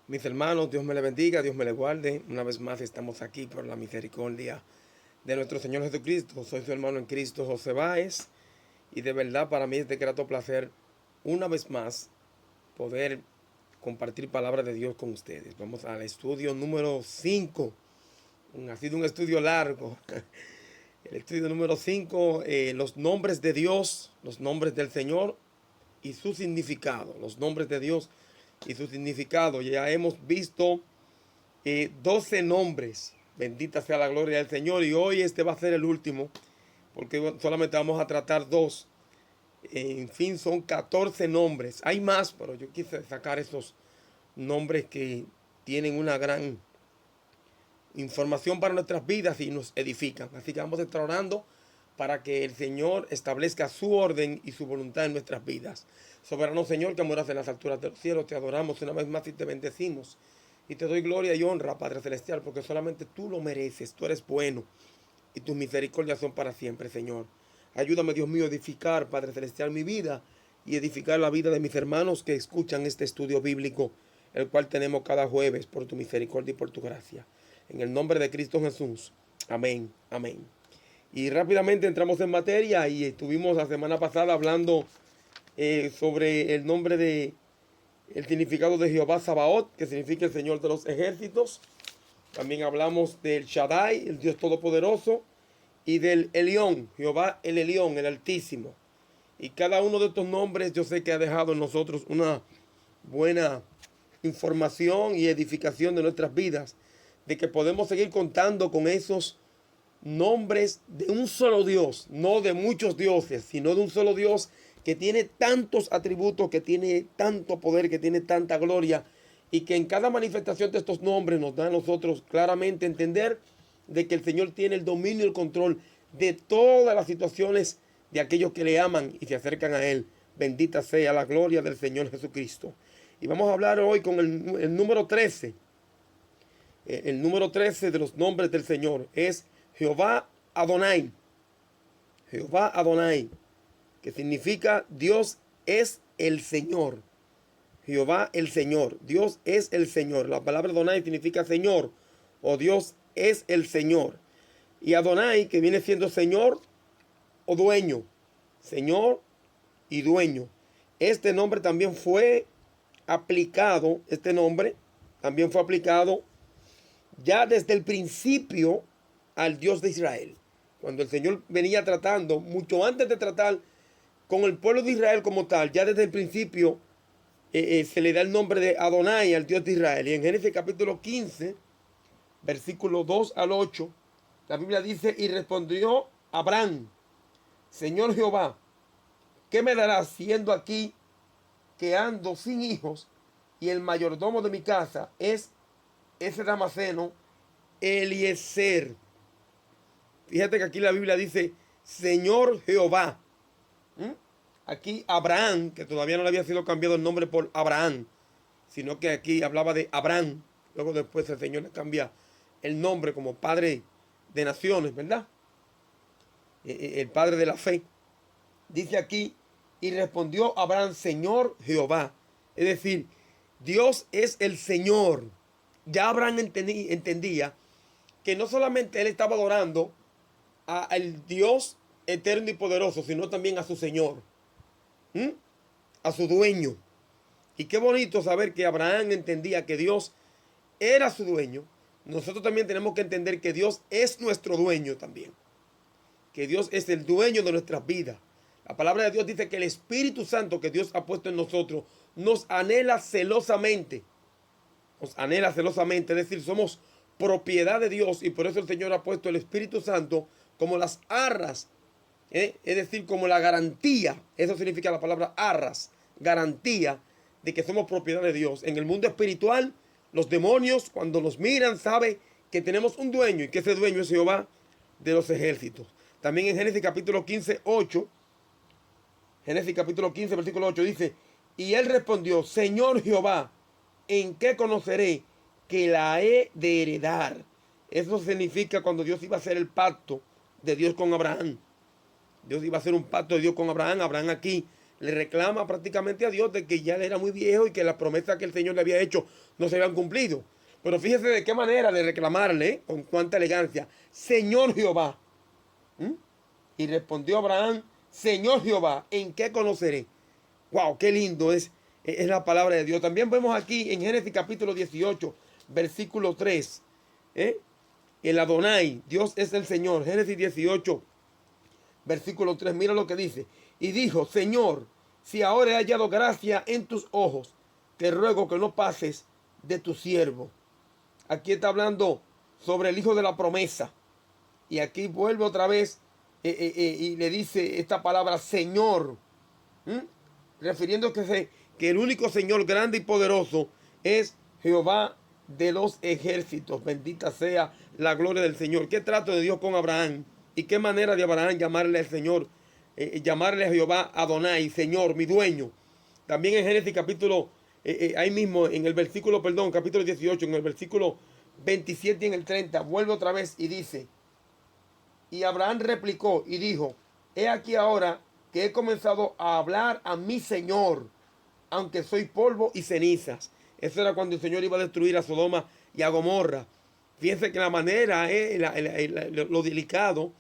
Mis hermanos, Dios me le bendiga, Dios me le guarde. Una vez más estamos aquí por la misericordia de nuestro Señor Jesucristo. Soy su hermano en Cristo, José Báez. Y de verdad para mí es de grato placer una vez más poder compartir palabra de Dios con ustedes. Vamos al estudio número 5. Ha sido un estudio largo. El estudio número 5, los nombres de Dios, los nombres del Señor y su significado. Los nombres de Dios y su significado. Ya hemos visto 12 nombres. Bendita sea la gloria del Señor. Y hoy este va a ser el último, porque solamente vamos a tratar dos. En fin, son 14 nombres. Hay más, pero yo quise sacar esos nombres que tienen una gran información para nuestras vidas y nos edifican. Así que vamos a estar orando para que el Señor establezca su orden y su voluntad en nuestras vidas. Soberano Señor, que moras en las alturas de los cielos, te adoramos una vez más y te bendecimos. Y te doy gloria y honra, Padre Celestial, porque solamente tú lo mereces, tú eres bueno y tus misericordias son para siempre, Señor. Ayúdame, Dios mío, a edificar, Padre Celestial, mi vida y edificar la vida de mis hermanos que escuchan este estudio bíblico, el cual tenemos cada jueves por tu misericordia y por tu gracia. En el nombre de Cristo Jesús. Amén, amén. Y rápidamente entramos en materia y estuvimos la semana pasada hablando sobre el nombre de el significado de Jehová Sabaoth, que significa el Señor de los ejércitos. También hablamos del Shaddai, el Dios Todopoderoso, y del Elión, Jehová el Elión, el Altísimo. Y cada uno de estos nombres yo sé que ha dejado en nosotros una buena información y edificación de nuestras vidas, de que podemos seguir contando con esos nombres de un solo Dios, no de muchos dioses, sino de un solo Dios que tiene tantos atributos, que tiene tanto poder, que tiene tanta gloria, y que en cada manifestación de estos nombres nos da a nosotros claramente entender de que el Señor tiene el dominio y el control de todas las situaciones de aquellos que le aman y se acercan a Él. Bendita sea la gloria del Señor Jesucristo. Y vamos a hablar hoy con el número 13. El número 13 de los nombres del Señor es Jehová Adonai. Jehová Adonai, que significa Dios es el Señor. Jehová el Señor. Dios es el Señor. La palabra Adonai significa Señor o Dios es el Señor. Y Adonai, que viene siendo Señor o dueño. Señor y dueño. Este nombre también fue aplicado, ya desde el principio al Dios de Israel. Cuando el Señor venía tratando, mucho antes de tratar con el pueblo de Israel como tal, ya desde el principio se le da el nombre de Adonai al Dios de Israel. Y en Génesis capítulo 15, versículo 2 al 8, la Biblia dice, y respondió Abraham, Señor Jehová, ¿qué me darás siendo aquí que ando sin hijos y el mayordomo de mi casa es ese Damaseno Eliezer? Fíjate que aquí la Biblia dice Señor Jehová. Aquí Abraham, que todavía no le había sido cambiado el nombre por Abraham, sino que aquí hablaba de Abraham. Luego después el Señor le cambia el nombre como Padre de Naciones, ¿verdad? El Padre de la Fe. Dice aquí, y respondió Abraham, Señor Jehová. Es decir, Dios es el Señor. Ya Abraham entendía que no solamente él estaba adorando al Dios eterno y poderoso, sino también a su Señor, a su dueño. Y qué bonito saber que Abraham entendía que Dios era su dueño. Nosotros también tenemos que entender que Dios es nuestro dueño también. Que Dios es el dueño de nuestras vidas. La palabra de Dios dice que el Espíritu Santo que Dios ha puesto en nosotros nos anhela celosamente. Nos anhela celosamente, es decir, somos propiedad de Dios y por eso el Señor ha puesto el Espíritu Santo como las arras, es decir, como la garantía. Eso significa la palabra arras, garantía de que somos propiedad de Dios. En el mundo espiritual, los demonios cuando nos miran saben que tenemos un dueño y que ese dueño es Jehová de los ejércitos. También en Génesis capítulo 15, 8, Génesis capítulo 15, versículo 8 dice, y él respondió, Señor Jehová, ¿en qué conoceré que la he de heredar? Eso significa cuando Dios iba a hacer el pacto de Dios con Abraham. Dios iba a hacer un pacto de Dios con Abraham. Abraham aquí le reclama prácticamente a Dios de que ya él era muy viejo y que las promesas que el Señor le había hecho no se habían cumplido. Pero fíjese de qué manera de reclamarle, con cuánta elegancia: Señor Jehová. ¿Mm? Y respondió Abraham: Señor Jehová, ¿en qué conoceré? Wow, qué lindo es la palabra de Dios. También vemos aquí en Génesis capítulo 18, versículo 3. El Adonai, Dios es el Señor. Génesis 18, versículo 3. Mira lo que dice. Y dijo: Señor, si ahora he hallado gracia en tus ojos, te ruego que no pases de tu siervo. Aquí está hablando sobre el hijo de la promesa. Y aquí vuelve otra vez y le dice esta palabra Señor. Refiriéndose que el único Señor grande y poderoso es Jehová de los ejércitos. Bendita sea la gloria del Señor. Qué trato de Dios con Abraham. Y qué manera de Abraham llamarle al Señor, llamarle a Jehová Adonai, Señor, mi dueño. También en Génesis capítulo, ahí mismo en el versículo, capítulo 18, en el versículo 27 y en el 30, vuelve otra vez y dice: y Abraham replicó y dijo: he aquí ahora que he comenzado a hablar a mi Señor, aunque soy polvo y cenizas. Eso era cuando el Señor iba a destruir a Sodoma y a Gomorra. Fíjense que la manera, lo delicado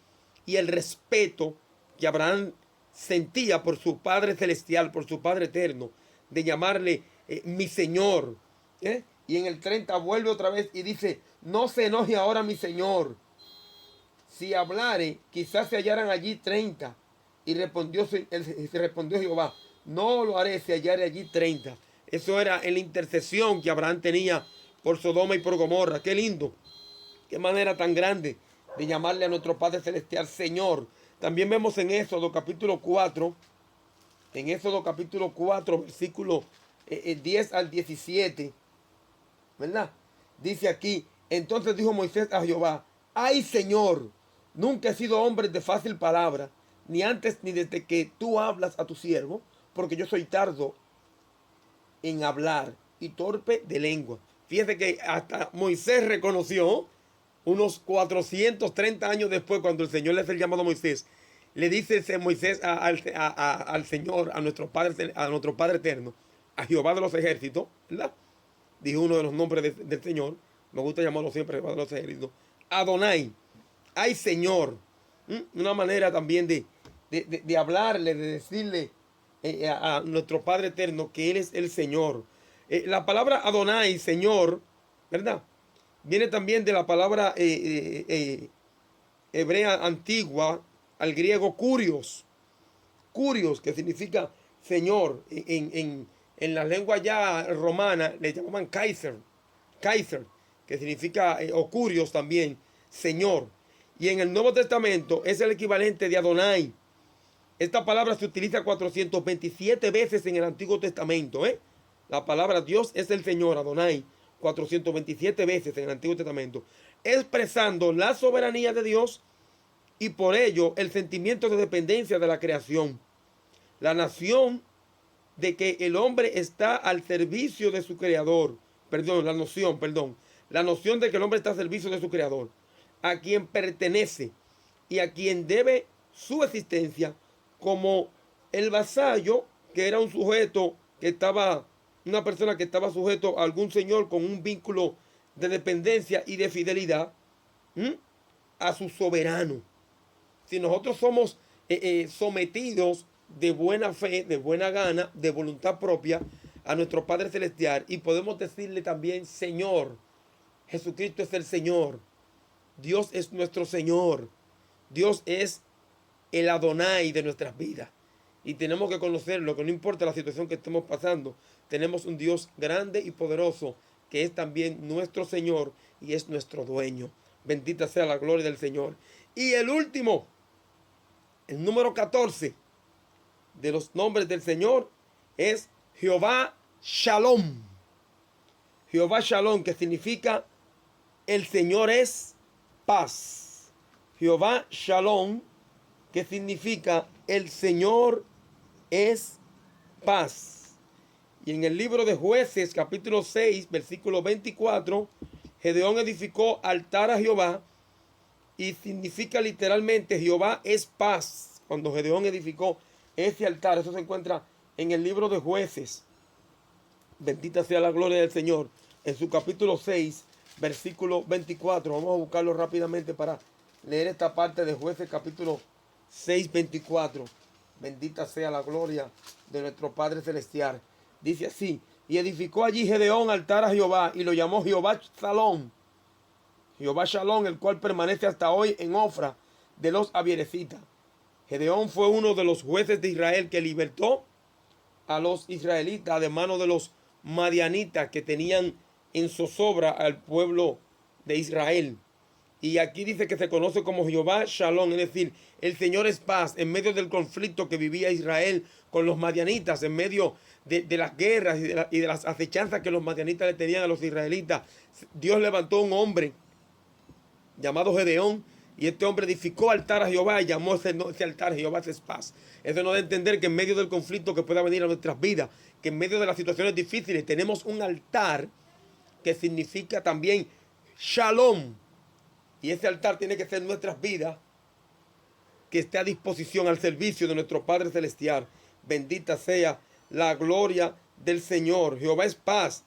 y el respeto que Abraham sentía por su Padre Celestial, por su Padre Eterno, de llamarle mi Señor. Y en el 30 vuelve otra vez y dice: no se enoje ahora mi Señor. Si hablare, quizás se hallaran allí 30. Y respondió Jehová: no lo haré si hallare allí 30. Eso era en la intercesión que Abraham tenía por Sodoma y por Gomorra. Qué lindo. Qué manera tan grande de llamarle a nuestro Padre Celestial Señor. También vemos en Éxodo capítulo 4. En Éxodo capítulo 4, versículo 10 al 17. ¿Verdad? Dice aquí: entonces dijo Moisés a Jehová: ay Señor, nunca he sido hombre de fácil palabra, ni antes ni desde que tú hablas a tu siervo, porque yo soy tardo en hablar y torpe de lengua. Fíjese que hasta Moisés reconoció, unos 430 años después, cuando el Señor le hace el llamado a Moisés, le dice Moisés al Señor, a nuestro Padre Eterno, a Jehová de los ejércitos, ¿verdad? Dijo uno de los nombres del Señor. Me gusta llamarlo siempre Jehová de los ejércitos. Adonai, ay Señor. Una manera también de hablarle, de decirle a nuestro Padre Eterno que Él es el Señor. La palabra Adonai, Señor, ¿verdad? Viene también de la palabra hebrea antigua al griego kurios. Kurios, que significa Señor. En la lengua ya romana le llamaban Kaiser, que significa, o Kurios también, Señor. Y en el Nuevo Testamento es el equivalente de Adonai. Esta palabra se utiliza 427 veces en el Antiguo Testamento. La palabra Dios es el Señor, Adonai, 427 veces en el Antiguo Testamento, expresando la soberanía de Dios y por ello el sentimiento de dependencia de la creación. La nación de que el hombre está al servicio de su creador. La noción de que el hombre está al servicio de su creador, a quien pertenece y a quien debe su existencia, como el vasallo, que era un sujeto que estaba, una persona que estaba sujeto a algún señor con un vínculo de dependencia y de fidelidad a su soberano. Si nosotros somos sometidos de buena fe, de buena gana, de voluntad propia a nuestro Padre Celestial, y podemos decirle también Señor, Jesucristo es el Señor, Dios es nuestro Señor, Dios es el Adonai de nuestras vidas, y tenemos que conocerlo, que no importa la situación que estemos pasando, tenemos un Dios grande y poderoso que es también nuestro Señor y es nuestro dueño. Bendita sea la gloria del Señor. Y el último, el número 14 de los nombres del Señor es Jehová Shalom. Jehová Shalom, que significa el Señor es paz. Jehová Shalom, que significa el Señor es paz. Y en el libro de Jueces, capítulo 6, versículo 24, Gedeón edificó altar a Jehová y significa literalmente Jehová es paz. Cuando Gedeón edificó ese altar. Eso se encuentra en el libro de Jueces. Bendita sea la gloria del Señor. En su capítulo 6, versículo 24. Vamos a buscarlo rápidamente para leer esta parte de Jueces capítulo 6, 24. Bendita sea la gloria de nuestro Padre Celestial. Dice así: y edificó allí Gedeón altar a Jehová y lo llamó Jehová Shalom. Jehová Shalom, el cual permanece hasta hoy en Ofra de los Abierecitas. Gedeón fue uno de los jueces de Israel que libertó a los israelitas de manos de los madianitas que tenían en zozobra al pueblo de Israel. Y aquí dice que se conoce como Jehová Shalom, es decir, el Señor es paz en medio del conflicto que vivía Israel con los madianitas, en medio de las guerras y de las acechanzas que los madianitas le tenían a los israelitas. Dios levantó un hombre llamado Gedeón, y este hombre edificó altar a Jehová y llamó ese altar Jehová es paz. Eso nos da a entender que en medio del conflicto que pueda venir a nuestras vidas, que en medio de las situaciones difíciles, tenemos un altar que significa también Shalom. Y ese altar tiene que ser nuestras vidas, que esté a disposición al servicio de nuestro Padre Celestial. Bendita sea la gloria del Señor. Jehová es paz.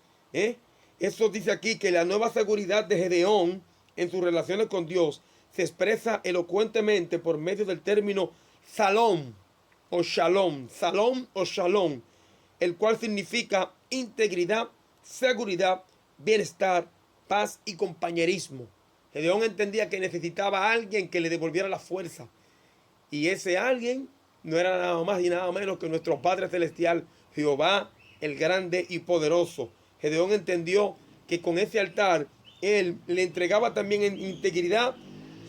Eso dice aquí que la nueva seguridad de Gedeón en sus relaciones con Dios se expresa elocuentemente por medio del término Salom o Shalom, Salom o Shalom, el cual significa integridad, seguridad, bienestar, paz y compañerismo. Gedeón entendía que necesitaba a alguien que le devolviera la fuerza, y ese alguien no era nada más y nada menos que nuestro Padre Celestial, Jehová el grande y poderoso. Gedeón entendió que con ese altar él le entregaba también en integridad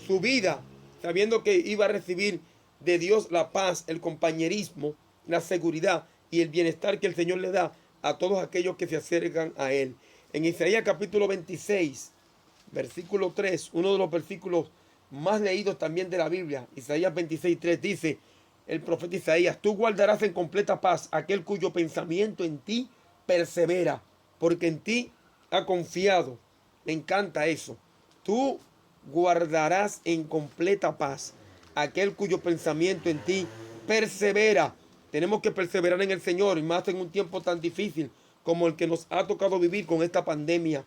su vida, sabiendo que iba a recibir de Dios la paz, el compañerismo, la seguridad y el bienestar que el Señor le da a todos aquellos que se acercan a Él. En Isaías capítulo 26, versículo 3, uno de los versículos más leídos también de la Biblia, Isaías 26, 3, dice el profeta Isaías: tú guardarás en completa paz aquel cuyo pensamiento en ti persevera, porque en ti ha confiado. Me encanta eso. Tú guardarás en completa paz aquel cuyo pensamiento en ti persevera. Tenemos que perseverar en el Señor, y más en un tiempo tan difícil como el que nos ha tocado vivir con esta pandemia.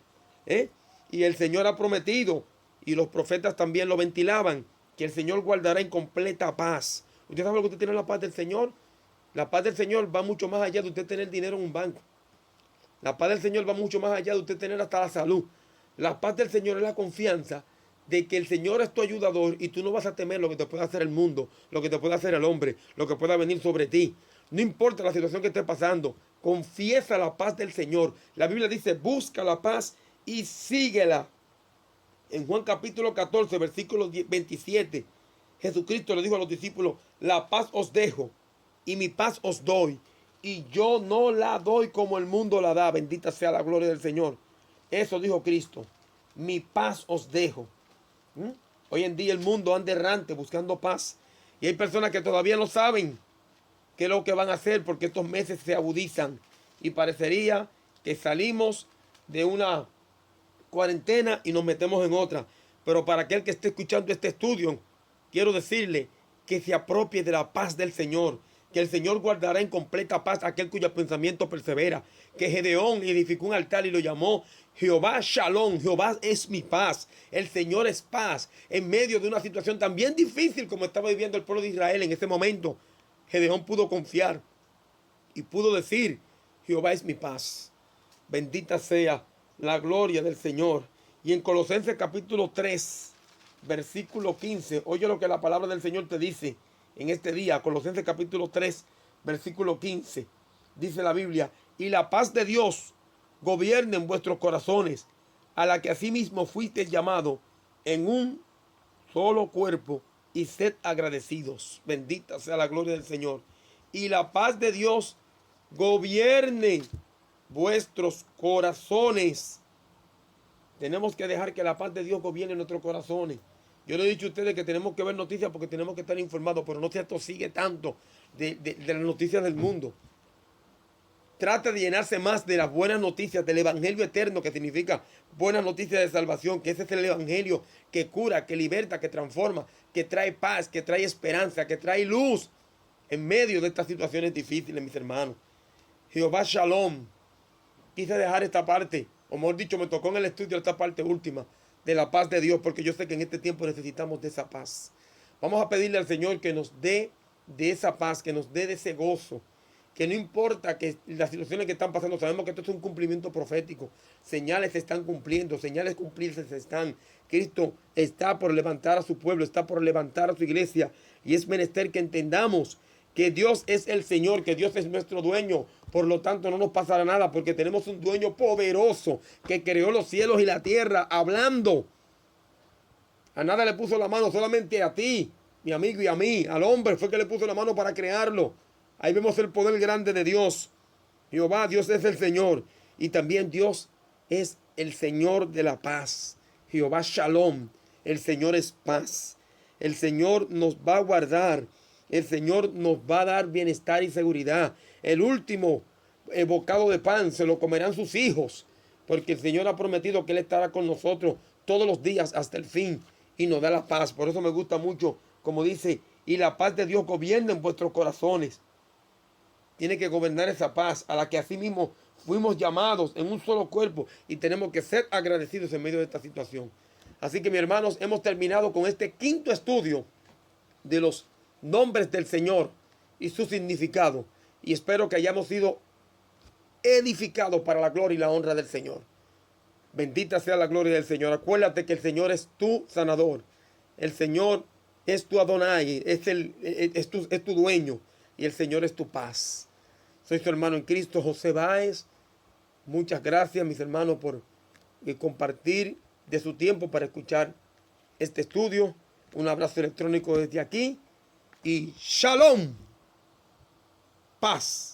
Y el Señor ha prometido, y los profetas también lo ventilaban, que el Señor guardará en completa paz. ¿Usted sabe lo que usted tiene en la paz del Señor? La paz del Señor va mucho más allá de usted tener dinero en un banco. La paz del Señor va mucho más allá de usted tener hasta la salud. La paz del Señor es la confianza de que el Señor es tu ayudador y tú no vas a temer lo que te pueda hacer el mundo, lo que te pueda hacer el hombre, lo que pueda venir sobre ti. No importa la situación que esté pasando, confiesa la paz del Señor. La Biblia dice: busca la paz y síguela. En Juan capítulo 14, versículo 27, Jesucristo le dijo a los discípulos: la paz os dejo y mi paz os doy, y yo no la doy como el mundo la da. Bendita sea la gloria del Señor. Eso dijo Cristo: mi paz os dejo. Hoy en día el mundo anda errante buscando paz, y hay personas que todavía no saben qué es lo que van a hacer, porque estos meses se agudizan y parecería que salimos de una cuarentena y nos metemos en otra. Pero para aquel que esté escuchando este estudio, quiero decirle que se apropie de la paz del Señor, que el Señor guardará en completa paz aquel cuyo pensamiento persevera. Que Gedeón edificó un altar y lo llamó Jehová Shalom. Jehová es mi paz. El Señor es paz. En medio de una situación tan bien difícil como estaba viviendo el pueblo de Israel en ese momento, Gedeón pudo confiar y pudo decir: Jehová es mi paz. Bendita sea la gloria del Señor. Y en Colosenses capítulo 3, versículo 15, oye lo que la palabra del Señor te dice en este día. Colosenses capítulo 3, versículo 15. Dice la Biblia: y la paz de Dios gobierne en vuestros corazones, a la que asimismo fuisteis llamados en un solo cuerpo, y sed agradecidos. Bendita sea la gloria del Señor. Y la paz de Dios gobierne vuestros corazones. Tenemos que dejar que la paz de Dios gobierne nuestros corazones. Yo le he dicho a ustedes que tenemos que ver noticias porque tenemos que estar informados, pero no se atosigue tanto de las noticias del mundo. Trata de llenarse más de las buenas noticias, del evangelio eterno, que significa buenas noticias de salvación, que ese es el evangelio que cura, que liberta, que transforma, que trae paz, que trae esperanza, que trae luz. en medio de estas situaciones difíciles, mis hermanos. Jehová Shalom. Quise dejar esta parte, o mejor dicho, me tocó en el estudio esta parte última de la paz de Dios, porque yo sé que en este tiempo necesitamos de esa paz. Vamos a pedirle al Señor que nos dé de esa paz, que nos dé de ese gozo, que no importa que las situaciones que están pasando, sabemos que esto es un cumplimiento profético, señales se están cumpliendo, señales cumplirse se están. Cristo está por levantar a su pueblo, está por levantar a su iglesia, y es menester que entendamos que Dios es el Señor, que Dios es nuestro dueño. Por lo tanto, no nos pasará nada porque tenemos un dueño poderoso que creó los cielos y la tierra hablando. A nada le puso la mano, solamente a ti, mi amigo, y a mí. Al hombre fue que le puso la mano para crearlo. Ahí vemos el poder grande de Dios. Jehová, Dios es el Señor. Y también Dios es el Señor de la paz. Jehová Shalom. El Señor es paz. El Señor nos va a guardar. El Señor nos va a dar bienestar y seguridad. El último bocado de pan se lo comerán sus hijos, porque el Señor ha prometido que Él estará con nosotros todos los días hasta el fin y nos da la paz. Por eso me gusta mucho, como dice, y la paz de Dios gobierna en vuestros corazones. Tiene que gobernar esa paz a la que asimismo fuimos llamados en un solo cuerpo y tenemos que ser agradecidos en medio de esta situación. Así que, mis hermanos, hemos terminado con este quinto estudio de los nombres del Señor y su significado, y espero que hayamos sido edificados para la gloria y la honra del Señor. Bendita sea la gloria del Señor. Acuérdate que el Señor es tu sanador, el Señor es tu Adonai, es tu dueño, y el Señor es tu paz. Soy su hermano en Cristo, José Báez. Muchas gracias, mis hermanos, por compartir de su tiempo para escuchar este estudio. Un abrazo electrónico desde aquí. Y Shalom, paz.